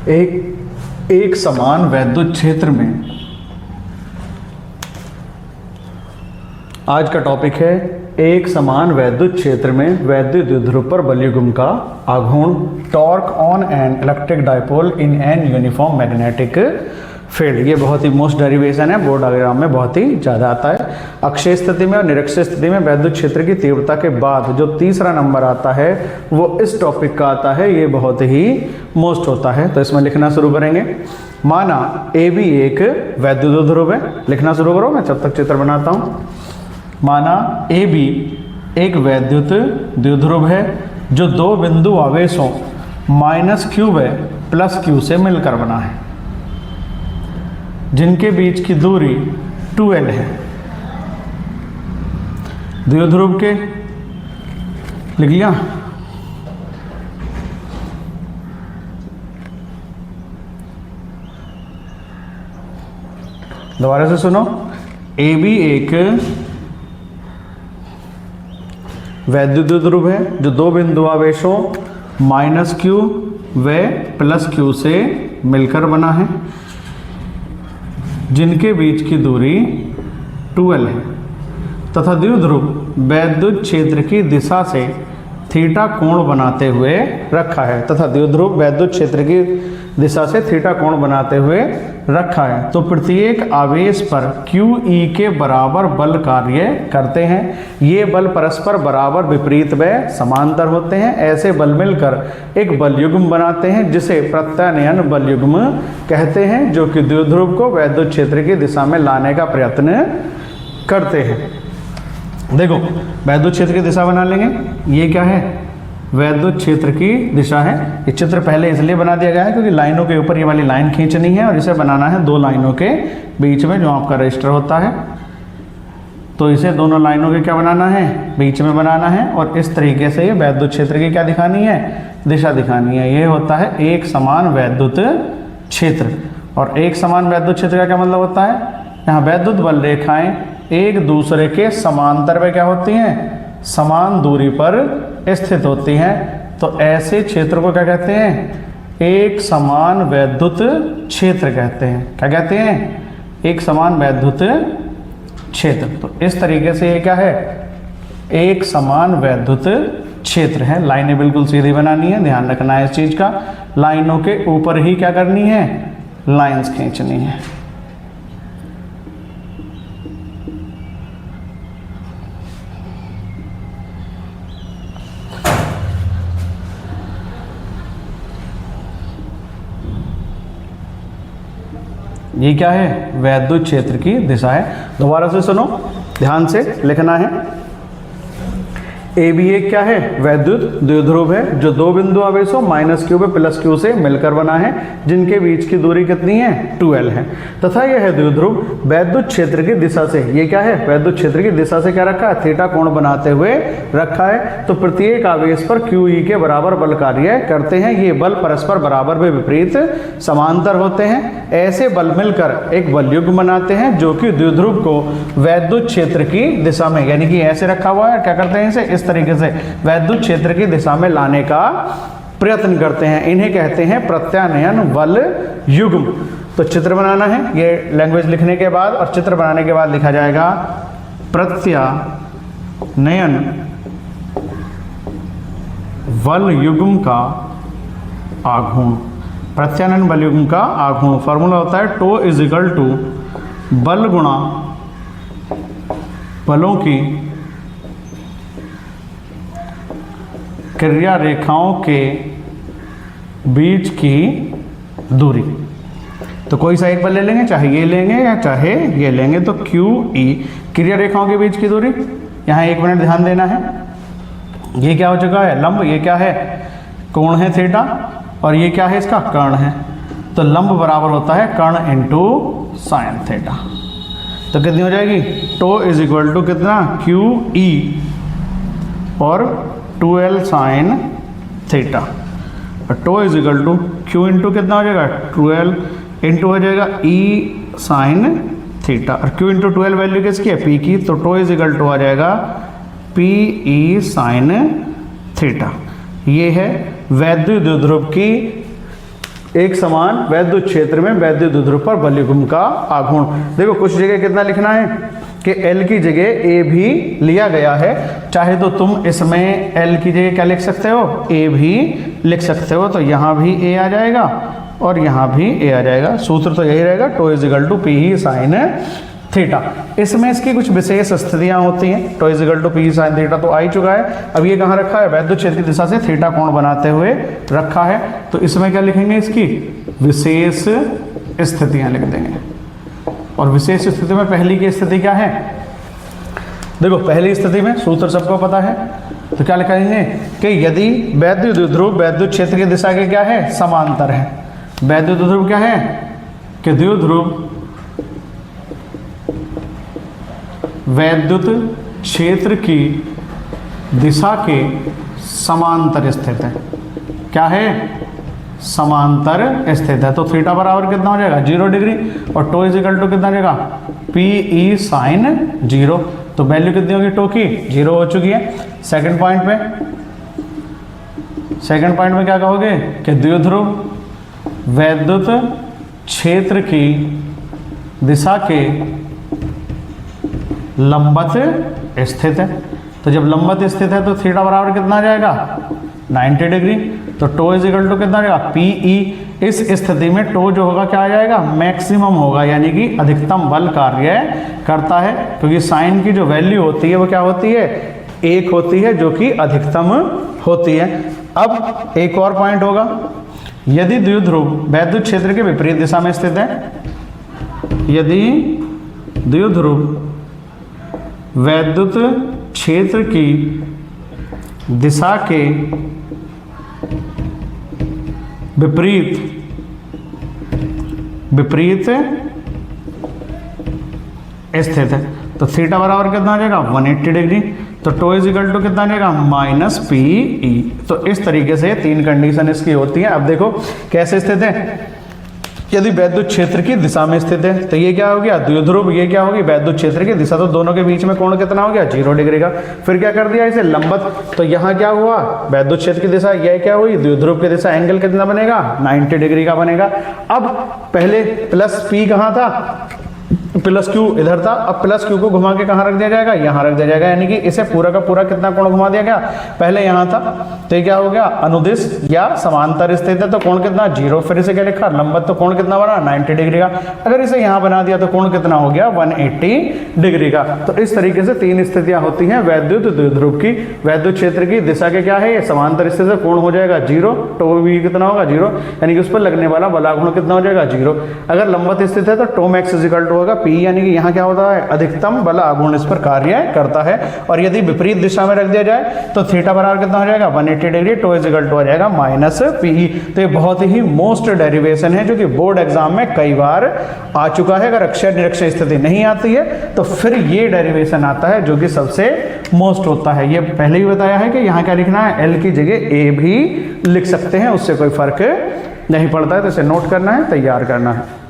एक समान वैद्युत क्षेत्र में आज का टॉपिक है एक समान वैद्युत क्षेत्र में वैद्युत द्विध्रुव पर बलयुग्म का आघूर्ण, torque on an electric dipole in an uniform magnetic field. ये बहुत ही मोस्ट डेरिवेशन है, बोर्ड डायग्राम में बहुत ही ज़्यादा आता है। अक्षीय स्थिति में और निरक्षीय स्थिति में वैद्युत क्षेत्र की तीव्रता के बाद जो तीसरा नंबर आता है वो इस टॉपिक का आता है। ये बहुत ही मोस्ट होता है, तो इसमें लिखना शुरू करेंगे। माना ए बी एक वैद्युत द्विध्रुव है, लिखना शुरू करो, मैं जब तक चित्र बनाता हूँ। माना ए बी एक वैद्युत द्विध्रुव है जो दो बिंदु आवेशों -q व +q से मिलकर बना है, जिनके बीच की दूरी 2l है। द्विध्रुव के लिख लिया। दोबारा से सुनो। ए बी एक वैद्युत द्विध्रुव है जो दो बिंदु आवेशों -q व +q से मिलकर बना है, जिनके बीच की दूरी 2l है, तथा द्विध्रुव वैद्युत क्षेत्र की दिशा से थीटा कोण बनाते हुए रखा है, तथा द्विध्रुव वैद्युत क्षेत्र की दिशा से थीटा कोण बनाते हुए रखा है। तो प्रत्येक आवेश पर QE के बराबर बल कार्य करते हैं। ये बल परस्पर बराबर, विपरीत व समांतर होते हैं। ऐसे बल मिलकर एक बलयुग्म बनाते हैं जिसे प्रत्यानयन बलयुग्म कहते हैं, जो कि द्विध्रुव को वैद्युत क्षेत्र की दिशा में लाने का प्रयत्न करते हैं। देखो, वैद्युत क्षेत्र की दिशा बना लेंगे। ये क्या है? वैद्युत क्षेत्र की दिशा है। ये चित्र पहले इसलिए बना दिया गया है क्योंकि लाइनों के ऊपर ये वाली लाइन खींचनी है और इसे बनाना है दो लाइनों के बीच में जो आपका रजिस्टर होता है। तो इसे दोनों लाइनों के क्या बनाना है? बीच में बनाना है। और इस तरीके से ये वैद्युत क्षेत्र की क्या दिखानी है? दिशा दिखानी है। ये होता है एक समान वैद्युत क्षेत्र। और एक समान वैद्युत क्षेत्र का क्या मतलब होता है? यहाँ वैद्युत बल रेखाएं एक दूसरे के समांतर में क्या होती हैं? समान दूरी पर स्थित होती हैं। तो ऐसे क्षेत्र को क्या कहते हैं? एक समान वैद्युत क्षेत्र कहते हैं। क्या कहते हैं? एक समान वैद्युत क्षेत्र। तो इस तरीके से ये क्या है? एक समान वैद्युत क्षेत्र है। लाइनें बिल्कुल सीधी बनानी है, ध्यान रखना है इस चीज का। लाइनों के ऊपर ही क्या करनी है? लाइंस खींचनी है। ये क्या है? वैद्युत क्षेत्र की दिशा है। दोबारा से सुनो, ध्यान से लिखना है। ए बी एक क्या है? वैद्युत द्विध्रुव है जो दो बिंदु आवेशों -q व +q से मिलकर बना है, जिनके बीच की दूरी कितनी है? 2l है। तथा यह द्विध्रुव वैद्युत क्षेत्र की दिशा से, ये क्या है? वैद्युत क्षेत्र की दिशा से क्या रखा है? थीटा कोण बनाते हुए रखा है। तो प्रत्येक आवेश पर QE के बराबर बल कार्य करते हैं। ये बल परस्पर बराबर व विपरीत समांतर होते हैं। ऐसे बल मिलकर एक बलयुग्म बनाते हैं जो कि द्विध्रुव को वैद्युत क्षेत्र की दिशा में, यानी कि ऐसे रखा हुआ है, क्या करते हैं इसे? इस तरीके से वैद्युत क्षेत्र की दिशा में लाने का प्रयत्न करते हैं। इन्हें कहते हैं प्रत्यानयन बल युग्म। तो चित्र बनाना है, ये लैंग्वेज लिखने के बाद और चित्र बनाने के बाद लिखा जाएगा प्रत्यानयन बल युग्म का आघूर्ण। प्रत्यानयन बल युग्म का आघूर्ण फॉर्मूला होता है टो इज इक्वल टू बल गुणा बलों की क्रिया रेखाओं के बीच की दूरी। तो कोई सा एक बल ले लेंगे, चाहे ये लेंगे या चाहे ये लेंगे। तो QE क्रिया रेखाओं के बीच की दूरी। यहाँ 1 मिनट ध्यान देना है। ये क्या हो चुका है? लंब। ये क्या है? कोण है थीटा। और ये क्या है? इसका कर्ण है। तो लंब बराबर होता है कर्ण इंटू साइन थीटा। तो कितनी हो जाएगी? टो इज इक्वल टू कितना? QE और 2l साइन थीटा। और tau is equal to Q into कितना हो जाएगा? 12 इंटू हो जाएगा E साइन थीटा। और Q इंटू 12 वैल्यू किसकी है? P की। तो टो इज इक्वल टू आ जाएगा PE साइन थीटा। ये है वैद्युत द्विध्रुव की एक समान वैद्युत क्षेत्र में वैद्युत द्विध्रुव पर बलयुग्म का आघूर्ण। देखो कुछ जगह कितना लिखना है कि L की जगह A भी लिया गया है, चाहे तो तुम इसमें L की जगह क्या लिख सकते हो, A भी लिख सकते हो। तो यहाँ भी A आ जाएगा और यहाँ भी A आ जाएगा। सूत्र तो यही रहेगा, tau is equal to P sine theta. इसमें इसकी कुछ विशेष स्थितियां होती हैं। Tau is equal to P sine theta तो आ ही चुका है। अब ये कहाँ रखा है, वैद्युत क्षेत्र की दिशा से थीटा कोण बनाते हुए रखा है। तो इसमें क्या लिखेंगे, इसकी विशेष स्थितियां लिख देंगे। और विशेष स्थिति में पहली की स्थिति क्या है, देखो पहली स्थिति में सूत्र सबको पता है, तो क्या लिखेंगे कि यदि वैद्युत द्विध्रुव वैद्युत क्षेत्र की दिशा के क्या है, समांतर है। वैद्युत द्विध्रुव क्या है कि द्विध्रुव वैद्युत क्षेत्र की दिशा के समांतर स्थित है। क्या है, समांतर स्थित है। तो थीटा बराबर कितना हो जाएगा, 0 डिग्री। और टो इज इक्वल टू कितना हो जाएगा, पी ई साइन 0। तो वैल्यू कितनी होगी टो की, 0 हो चुकी है। सेकंड पॉइंट में क्या कहोगे कि द्विध्रुव वैद्युत क्षेत्र की दिशा के लंबवत स्थित है। तो जब लंबवत स्थित है तो थीटा बराबर कितना आ जाएगा, 90 डिग्री। तो टो इज इक्वल टू कितना आ जाएगा, पी ई। इस स्थिति में टो जो होगा क्या आ जाएगा, मैक्सिमम होगा, यानी कि अधिकतम बल कार्य करता है। क्योंकि साइन की जो वैल्यू होती है वो क्या होती है, 1 होती है, जो कि अधिकतम होती है। अब एक और पॉइंट होगा, यदि द्विध्रुव वैद्युत क्षेत्र के विपरीत दिशा में स्थित है, यदि द्विध्रुव वैद्युत क्षेत्र की दिशा के विपरीत स्थित है, तो थीटा बराबर कितना आ जाएगा, 180 डिग्री। तो टो इज इक्वल टू कितना आ जाएगा, माइनस पी ई। तो इस तरीके से 3 कंडीशन इसकी होती है। अब देखो कैसे स्थित है, यदि वैद्युत क्षेत्र की दिशा में स्थित है तो ये क्या हो गया, द्विध्रुव, ये क्या होगी, वैद्युत क्षेत्र की दिशा। तो दोनों के बीच में कोण कितना हो गया, 0 डिग्री का। फिर क्या कर दिया इसे लंबवत, तो यहाँ क्या हुआ, वैद्युत क्षेत्र की दिशा, यह क्या हुई, द्विध्रुव की दिशा। एंगल कितना बनेगा, 90 डिग्री का बनेगा। अब पहले प्लस पी कहाँ था, प्लस क्यू इधर था। अब प्लस क्यू को घुमा के कहाँ रख दिया जाएगा, यहाँ रख दिया जाएगा। यानी कि इसे पूरा का पूरा कितना कोण घुमा दिया गया, पहले यहाँ था तो ये क्या हो गया, अनुदिश या समांतर स्थित है तो कोण कितना, 0। फिर इसे क्या लिखा, लंबवत, तो कोण कितना बना, 90 डिग्री का। अगर इसे यहाँ बना दिया तो कोण कितना हो गया, 180 डिग्री का। तो इस तरीके से 3 स्थितियां होती हैं वैद्युत द्विध्रुव की। वैद्युत क्षेत्र की दिशा के क्या है, ये समांतर स्थित है, कोण हो जाएगा 0, टो भी कितना होगा 0, यानी कि उस पर लगने वाला बलागुण कितना हो जाएगा, 0। अगर लंबवत स्थित है तो tau max is equal to होगा पी, यानी कि यहाँ क्या होता है, अधिकतम बल आघूर्ण इस पर कार्य करता है। और यदि विपरीत दिशा में रख दिया जाए तो थीटा बराबर कितना हो जाएगा, 180 डिग्री। टो इज इक्वल टू आ जाएगा माइनस पी। तो ये बहुत ही मोस्ट डेरिवेशन है जो कि बोर्ड एग्जाम में कई बार आ चुका है। अगर अक्षय निरक्षय स्थिति नहीं आती है तो फिर ये डेरिवेशन आता है जो कि सबसे मोस्ट होता है। ये पहले ही बताया है कि यहाँ क्या लिखना है, एल की जगह ए भी लिख सकते हैं, उससे कोई फर्क नहीं पड़ता है। तो इसे नोट करना है, तैयार करना है।